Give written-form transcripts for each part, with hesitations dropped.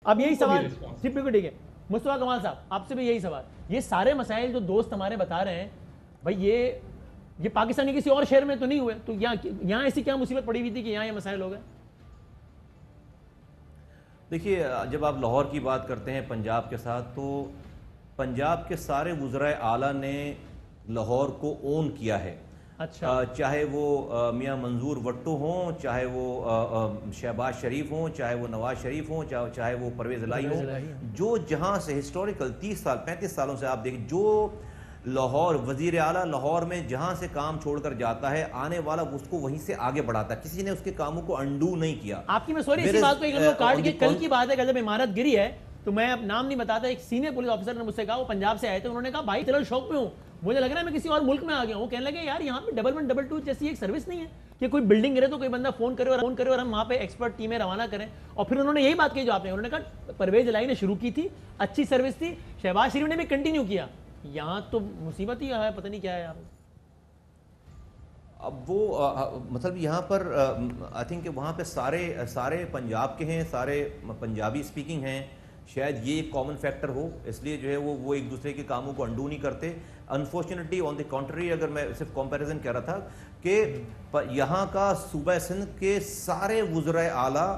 اب یہی سوال بالکل ٹھیک ہے مصطفیٰ کمال صاحب آپ سے بھی یہی سوال, یہ سارے مسائل جو دوست ہمارے بتا رہے ہیں بھائی یہ پاکستانی کسی اور شہر میں تو نہیں ہوئے, تو یہاں ایسی کیا مصیبت پڑی ہوئی تھی کہ یہاں یہ مسائل ہو گئے؟ دیکھیے جب آپ لاہور کی بات کرتے ہیں پنجاب کے ساتھ, تو پنجاب کے سارے وزرائے اعلیٰ نے لاہور کو اون کیا ہے. اچھا, چاہے وہ میاں منظور وٹو ہوں, چاہے وہ شہباز شریف ہوں, چاہے وہ نواز شریف ہوں, چاہے وہ پرویز الہی ہوں, جو جہاں سے ہسٹوریکل 30 سال 35 سالوں سے آپ دیکھیں, جو لاہور وزیر اعلیٰ لاہور میں جہاں سے کام چھوڑ کر جاتا ہے, آنے والا اس کو وہیں سے آگے بڑھاتا ہے, کسی نے اس کے کاموں کو انڈو نہیں کیا. آپ کی میں سوری اسی بات کو کاٹ کے, کل کی بات ہے کہ جب عمارت گری ہے تو میں اب نام نہیں بتاتا, ایک سینئر پولیس آفیسر نے مجھ سے کہا, وہ پنجاب سے آئے تھے, انہوں نے کہا بھائی چلو شوق میں ہوں, مجھے لگ رہا ہے میں کسی اور ملک میں آ گیا ہوں. وہ کہنے لگے یار یہاں پہ 1122 جیسی ایک سروس نہیں ہے کہ کوئی بلڈنگ گرے تو کوئی بندہ فون کرے اور ہم وہاں پہ ایکسپرٹ ٹیمیں روانہ کریں. اور پھر انہوں نے یہی بات کہی جو آپ نے, انہوں نے کہا پرویز الہی نے شروع کی تھی, اچھی سروس تھی, شہباز شریف نے بھی کنٹینیو کیا, یہاں تو مصیبت ہی ہے, پتہ نہیں کیا ہے یار. اب وہ مطلب یہاں پر آئی تھنک کہ وہاں پہ سارے پنجاب کے ہیں, سارے پنجابی اسپیکنگ ہیں, شاید یہ ایک کامن فیکٹر ہو, اس لیے جو ہے وہ ایک دوسرے کے کاموں کو انڈو نہیں کرتے. انفارچونیٹلی آن دی کنٹری, اگر میں صرف کمپیریزن کہہ رہا تھا کہ یہاں کا صوبہ سندھ کے سارے وزرائے اعلیٰ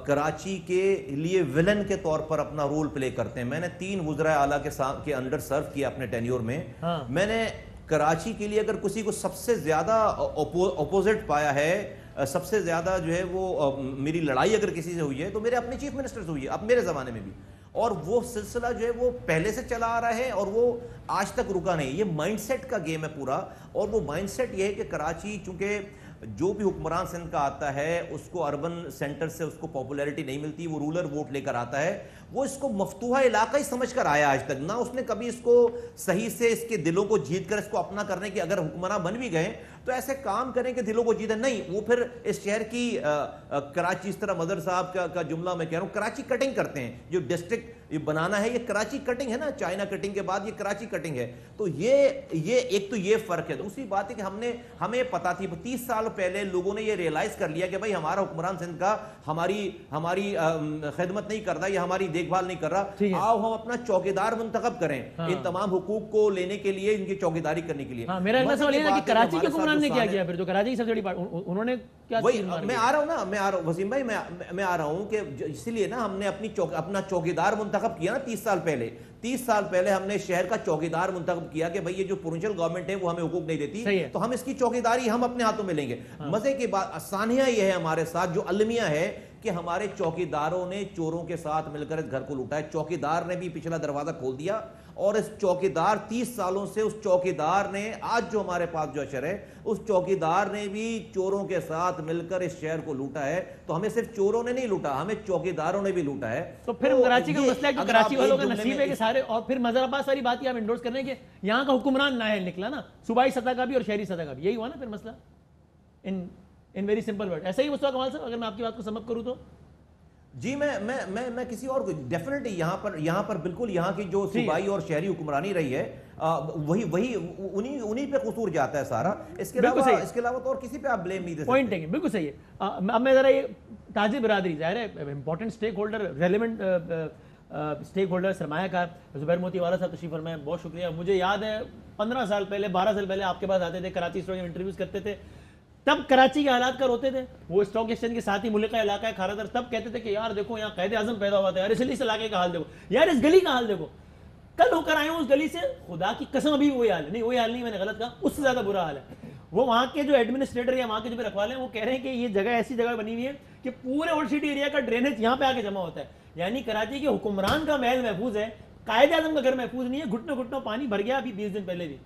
کراچی کے لیے ولن کے طور پر اپنا رول پلے کرتے ہیں. میں نے 3 وزرائے اعلیٰ کے انڈر سرو کیا اپنے ٹینیور میں. میں نے کراچی کے لیے اگر کسی کو سب سے زیادہ اپوزٹ پایا ہے, سب سے زیادہ جو ہے وہ میری لڑائی اگر کسی سے ہوئی ہے, تو میرے اپنے چیف منسٹر سے ہوئی ہے, اب میرے زمانے میں بھی. اور وہ سلسلہ جو ہے وہ پہلے سے چلا آ رہا ہے اور وہ آج تک رکا نہیں. یہ مائنڈ سیٹ کا گیم ہے پورا, اور وہ مائنڈ سیٹ یہ ہے کہ کراچی چونکہ جو بھی حکمران سندھ کا آتا ہے اس کو اربن سینٹر سے اس کو پاپولیرٹی نہیں ملتی, وہ رولر ووٹ لے کر آتا ہے, وہ اس کو مفتوحہ علاقہ ہی سمجھ کر آیا آج تک. نہ اس نے کبھی اس کو صحیح سے اس کے دلوں کو جیت کر اس کو اپنا کرنے کی, اگر حکمراں بن بھی گئے تو ایسے کام کریں کہ دلوں کو جیتے نہیں. وہ پھر اس شہر کی کراچی, اس طرح مدر صاحب کا جملہ میں کہہ رہا ہوں, کراچی کٹنگ کرتے ہیں. جو ڈسٹرکٹ یہ بنانا ہے, یہ کراچی کٹنگ ہے نا, چائنا کٹنگ کے بعد یہ کراچی کٹنگ ہے. تو یہ ایک تو یہ فرق ہے. دوسری بات ہے کہ ہمیں پتا تھی 30 سال پہلے لوگوں نے یہ ریئلائز کر لیا کہ بھائی ہمارا حکمران سندھ کا ہماری خدمت نہیں کرتا, یا ہماری دیکھ بھال نہیں کر رہا, آؤ ہم اپنا چوکیدار منتخب کریں ان تمام حقوق کو لینے کے لیے, ان کی چوکیداری کرنے کے لیے. میرا ایک سوال یہ ہے کہ کراچی کے حکمران نے کیا کیا پھر, جو کراچی کی سب سے بڑی بات انہوں نے کیا؟ میں آ رہا ہوں وسیم بھائی, میں آ رہا ہوں کہ اسی لیے نا ہم نے اپنا چوکیدار منتخب کیا نا 30 سال پہلے ہم نے شہر کا چوکیدار منتخب کیا کہ بھئی یہ جو پروونشل گورنمنٹ ہے وہ ہمیں حقوق نہیں دیتی, تو ہم اس کی چوکیداری ہم اپنے ہاتھوں میں لیں گے. مزے کی بات آسانیاں یہ ہے ہمارے ساتھ, جو المیہ ہے کہ ہمارے چوکیداروں نے چوروں کے ساتھ مل کر اس گھر کو لوٹا ہے. چوکیدار نے بھی پچھلا دروازہ کھول دیا, اور اس چوکیدار 30 سالوں سے اس چوکیدار نے, آج جو ہمارے پاس جو اشر ہے, اس چوکیدار نے بھی چوروں کے ساتھ مل کر اس شہر کو لوٹا ہے. تو ہمیں صرف چوروں نے نہیں لوٹا, ہمیں چوکیداروں نے بھی لوٹا ہے. تو پھر کراچی کا مسئلہ ہے کہ کراچی والوں کا نصیب ہے کہ سارے, اور پھر مظہر عباس ساری بات یہ آپ انڈورس کر رہے ہیں کہ یہاں کا حکمران نائل نکلا نا, صوبائی سطح کا بھی اور شہری سطح کا بھی, یہی ہوا نا پھر مسئلہ ان ویری سمپل ورڈ. ایسا ہی مصطفیٰ کمال صاحب اگر میں آپ کی بات کو سم اپ کروں تو؟ جی میں کسی اور کو ڈیفینیٹلی یہاں پر بالکل یہاں کی جو صوبائی اور شہری حکمرانی رہی ہے وہی انہی پہ قصور جاتا ہے سارا. اس کے علاوہ تو اور کسی پہ آپ بلیم نہیں دے سکتے. پوائنٹ ہے, بالکل صحیح ہے. اب میں ذرا یہ تاجر برادری, ظاہر ہے important stake holder, relevant stake holder, سرمایہ کار زبیر موتی والا صاحب تشریف فرمائے, بہت شکریہ. مجھے یاد ہے 15 سال پہلے 12 سال پہلے آپ کے پاس آتے تھے, کراچی اسٹاک میں انٹرویوز کرتے تھے, تب کراچی کے حالات کر ہوتے تھے, وہ اسٹاک ایکسچینج کے ساتھ ہی ملک کا علاقہ ہے کھارا در, تب کہتے تھے کہ یار دیکھو یہاں قائد اعظم پیدا ہوا تھا, یار اس علاقے کا حال دیکھو, یار اس گلی کا حال دیکھو. کل ہو کر آئے ہوں اس گلی سے, خدا کی قسم ابھی وہی حال ہے. نہیں وہی حال نہیں, میں نے غلط کہا, اس سے زیادہ برا حال ہے. وہ وہاں کے جو ایڈمنسٹریٹر یا وہاں کے جو بھی رکھوالے ہیں وہ کہہ رہے ہیں کہ یہ جگہ ایسی جگہ بنی ہوئی ہے کہ پورے اولڈ سٹی ایریا کا ڈرینیج یہاں پہ آ کے جمع ہوتا ہے. یعنی کراچی کے حکمران کا محل محفوظ ہے, قائد اعظم کا گھر محفوظ نہیں ہے. گھٹنوں پانی بھر گیا ابھی 20 دن پہلے بھی.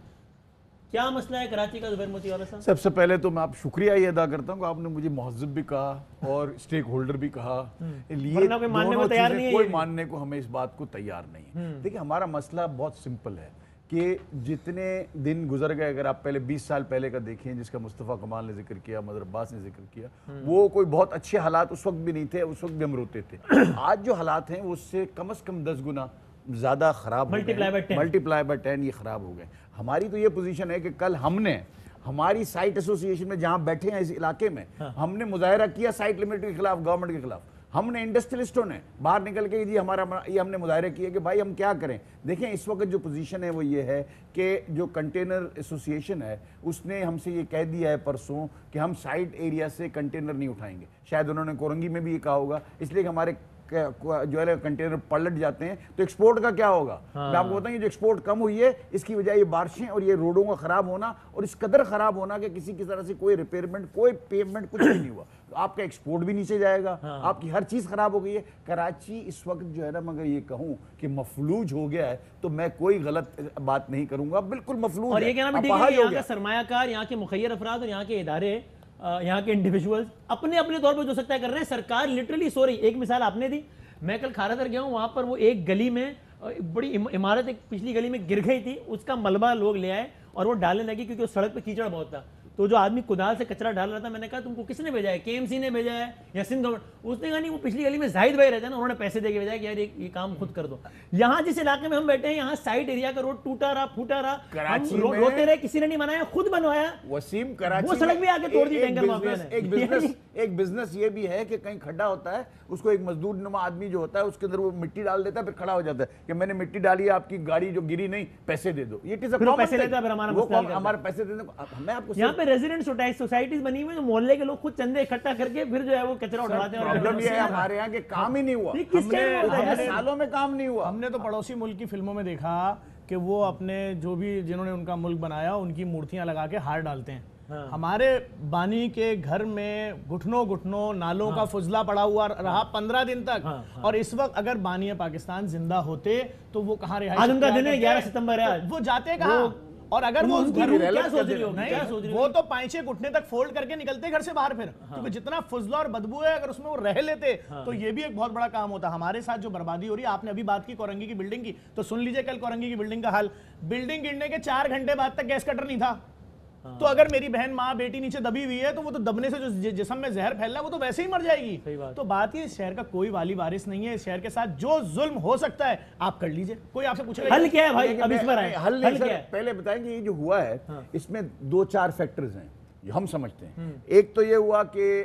کیا مسئلہ ہے کراچی کا زبیر موتی والا صاحب؟ سب سے پہلے تو میں آپ شکریہ یہ ادا کرتا ہوں کہ آپ نے مجھے مہذب بھی کہا اور اسٹیک ہولڈر بھی کہا. کوئی ماننے کو ہمیں اس بات کو تیار نہیں. دیکھیں ہمارا مسئلہ بہت سمپل ہے کہ جتنے دن گزر گئے, اگر آپ پہلے 20 سال پہلے کا دیکھیں جس کا مصطفیٰ کمال نے ذکر کیا, مظہر عباس نے ذکر کیا, وہ کوئی بہت اچھے حالات اس وقت بھی نہیں تھے, اس وقت بھی ہم روتے تھے. آج جو حالات ہیں اس سے کم از کم 10 گنا زیادہ خراب ہو گئے, ملٹیپلائی بائی 10 یہ خراب ہو گئے. ہماری تو یہ پوزیشن ہے کہ کل ہم نے ہماری سائٹ ایسوسی ایشن میں جہاں بیٹھے ہیں اس علاقے میں, ہم نے مظاہرہ کیا سائٹ لمٹ کے خلاف, گورنمنٹ کے خلاف. ہم نے انڈسٹریلسٹوں نے باہر نکل کے جی ہمارا یہ ہم نے مظاہرے کیے کہ بھائی ہم کیا کریں. دیکھیں اس وقت جو پوزیشن ہے وہ یہ ہے کہ جو کنٹینر ایسوسیشن ہے اس نے ہم سے یہ کہہ دیا ہے پرسوں کہ ہم سائٹ ایریا سے کنٹینر نہیں اٹھائیں گے. شاید انہوں نے کورنگی میں بھی یہ کہا ہوگا, اس لیے کہ ہمارے جو ہے کنٹینر پلٹ جاتے ہیں تو ایکسپورٹ کا کیا ہوگا. میں آپ کو بتاؤں, یہ جو ایکسپورٹ کم ہوئی ہے اس کی وجہ یہ بارشیں اور یہ روڈوں کا خراب ہونا اور اس قدر خراب ہونا کہ کسی طرح سے کوئی ریپیئرمنٹ کوئی پیمنٹ کچھ بھی نہیں ہوا. آپ کا ایکسپورٹ بھی نیچے جائے گا, آپ کی ہر چیز خراب ہو گئی ہے. کراچی اس وقت جو ہے نا, مگر یہ کہوں کہ مفلوج ہو گیا ہے تو میں کوئی غلط بات نہیں کروں گا, بالکل مفلوج. اور یہ کہنا بھی ٹھیک ہے, یہاں کا سرمایہ کار, یہاں کے مخیر افراد اور یہاں کے ادارے, یہاں کے انڈیویجولز اپنے اپنے طور پہ جو سکتا ہے کر رہے ہیں. سرکار لٹرلی سو رہی. ایک مثال آپ نے دی, میں کل کھارا گیا ہوں, وہاں پر وہ ایک گلی میں بڑی عمارت ایک پچھلی گلی میں گر گئی تھی, اس کا ملبہ لوگ لے آئے اور وہ ڈالنے لگے کیونکہ اس سڑک پہ کیچڑ بہت تھا. تو جو آدمی کدال سے کچرا ڈال رہا تھا, میں نے کہا تم کو کس نے بھیجا ہے, کے ایم سی نے بھیجا ہے یا سندھ گورنمنٹ؟ اس نے کہا نہیں, وہ پچھلی گلی میں زاہد بھائی رہتے ہیں نا, انہوں نے پیسے دے کے بھیجا کہ یار یہ کام خود کر دو. یہاں جس علاقے میں ہم بیٹھے ہیں, یہاں سائٹ ایریا کا روڈ ٹوٹا رہا پھوٹا رہا, ہم روتے رہے, کسی نے نہیں بنایا, خود بنوایا. وسیم کراچی وہ سڑک بھی آ کے توڑ دی ٹینکر مافیا نے. ایک بزنس یہ بھی ہے کہ کہیں کھڈا ہوتا ہے, اس کو ایک مزدور نما آدمی جو ہوتا ہے اس کے اندر وہ مٹی ڈال دیتا ہے, پھر کھڑا ہو جاتا ہے کہ میں نے مٹی ڈالی ہے, آپ کی گاڑی جو گری نہیں, پیسے دے دو. یہ پیسے لیتا ہے, پھر ہمارے پیسے دے دو. میں آپ کو یہاں پہ ریزیڈنٹ سوسائٹیز بنی ہوئی, محلے کے لوگ خود چندے اکٹھا کر کے پھر جو ہے وہ کچرا اٹھاتے ہیں. پرابلم یہ ہے ہمارے یہاں کہ کام ہی نہیں ہوا, سالوں میں کام نہیں ہوا. ہم نے تو پڑوسی ملک کی فلموں میں دیکھا کہ وہ اپنے جو بھی جنہوں نے ان کا ملک بنایا ان کی مورتیاں لگا کے ہار ڈالتے ہیں. ہمارے بانی کے گھر میں گھٹنوں نالوں کا فضلہ پڑا ہوا رہا 15 دن تک, اور اس وقت اگر بانی پاکستان زندہ ہوتے تو وہ کہاں رہائش, آج ان کا دن ہے 11 ستمبر ہے, وہ جاتے کہاں. اور اگر وہ وہ تو پائچے گھٹنے تک فولڈ کر کے نکلتے گھر سے باہر, پھر کیونکہ جتنا فضلہ اور بدبو ہے اگر اس میں وہ رہ لیتے تو یہ بھی ایک بہت بڑا کام ہوتا. ہمارے ساتھ جو بربادی ہو رہی ہے, آپ نے ابھی بات کی کورنگی کی بلڈنگ کی, تو سن لیجئے کل کورنگی کی بلڈنگ کا حال. بلڈنگ گرنے کے 4 گھنٹے بعد تک گیس کٹر نہیں تھا. تو اگر میری بہن ماں بیٹی نیچے دبی ہوئی ہے تو وہ تو دبنے سے جو جسم میں زہر پھیل رہا ہے وہ تو ویسے ہی مر جائے گی. تو بات یہ, اس شہر کا کوئی والی وارث نہیں ہے. اس شہر کے ساتھ جو ظلم ہو سکتا ہے آپ کر لیجئے, کوئی آپ سے پوچھے گا حل کیا ہے بھائی, اب اس پر آئے, حل کیا ہے. پہلے بتائیں کہ یہ جو ہوا ہے اس میں 2-4 فیکٹرز ہیں ہم سمجھتے ہیں. ایک تو یہ ہوا کہ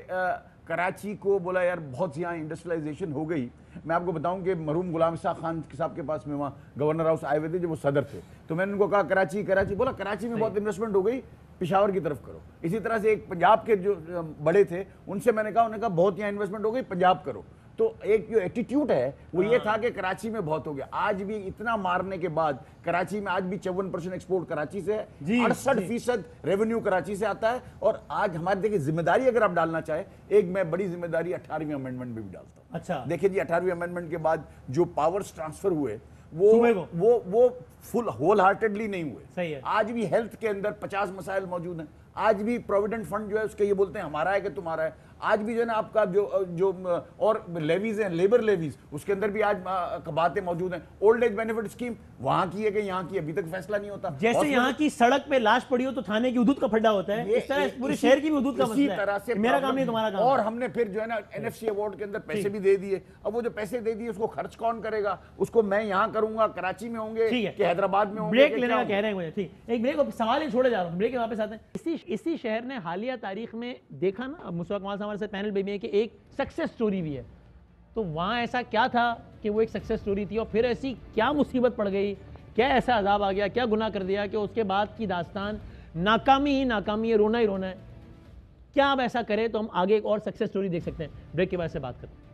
کراچی کو بولا یار بہت یہاں انڈسٹریلائزیشن ہو گئی. میں آپ کو بتاؤں کہ مرحوم غلام اسحاق خان صاحب کے پاس میں وہاں گورنر ہاؤس آئے ہوئے تھے جب وہ صدر تھے, تو میں نے ان کو کہا کراچی بولا کراچی میں بہت انویسٹمنٹ ہو گئی, پشاور کی طرف کرو. اسی طرح سے ایک پنجاب کے جو بڑے تھے ان سے میں نے کہا, انہوں نے کہا بہت یہاں انویسٹمنٹ ہو گئی, پنجاب کرو. تو ایک جو ایٹیٹیوڈ ہے وہ یہ تھا کہ کراچی میں بہت ہو گیا. آج بھی اتنا مارنے کے بعد کراچی میں آج بھی 54% ایکسپورٹ کراچی سے ہے, 68% ریونیو کراچی سے آتا ہے. اور آج ہماری دیکھیں ذمہ داری اگر آپ ڈالنا چاہیں, ایک میں بڑی ذمہ داری 18ویں امینڈمنٹ میں بھی ڈالتا ہوں. اچھا دیکھیں جی 18ویں امینڈمنٹ کے بعد جو پاورز ٹرانسفر ہوئے وہ فل ہول ہارٹیڈلی نہیں ہوئے. آج بھی ہیلتھ کے اندر 50 مسائل موجود ہیں. آج بھی پروویڈنٹ فنڈ جو ہے اس کے یہ بولتے ہیں ہمارا ہے کہ تمہارا ہے. آج بھی جو ہے نا آپ کا جو اور لیویز ہیں, لیبر لیویز, اس کے اندر بھی آج باتیں موجود ہیں. اولڈ ایج بینیفٹ اسکیم وہاں کی ہے کہ یہاں کی, ابھی تک فیصلہ نہیں ہوتا. جیسے یہاں کی سڑک پہ لاش پڑی ہو تو تھانے کی حدود کا پھڈا ہوتا ہے, اس طرح پورے شہر کی بھی حدود کا مسئلہ ہے. میرا کام نہیں تمہارا کام. اور ہم نے پھر جو ہے نا NFC ایوارڈ کے اندر پیسے بھی دے دیے. اب وہ جو پیسے دے دیے اس کو خرچ کون کرے گا, اس کو میں یہاں کروں گا, کراچی میں ہوں گے کہ حیدرآباد میں ہوں گے. بریک لینے کا کہہ رہے ہیں مجھے, ٹھیک ایک بریک, سوال ہی چھوڑے جا رہا ہوں, بریک کے واپس آتے ہیں. اسی شہر نے حالیہ تاریخ میں دیکھا نا, مصطفیٰ کمال صاحب ہمارے ساتھ پینل میں کہ ایک سکسیس سٹوری بھی ہے, تو وہاں ایسا کیا تھا کہ وہ ایک سکسیس سٹوری تھی, اور پھر ایسی کیا مصیبت پڑ گئی, کیا ایسا عذاب آ گیا, کیا گناہ کر دیا کہ اس کے بعد کی داستان ناکامی ہی ناکامی ہے, رونا ہی رونا ہے. کیا اب ایسا کرے تو ہم آگے ایک اور سکسیس سٹوری دیکھ سکتے ہیں. بریک کے بعد سے بات کرتے ہیں.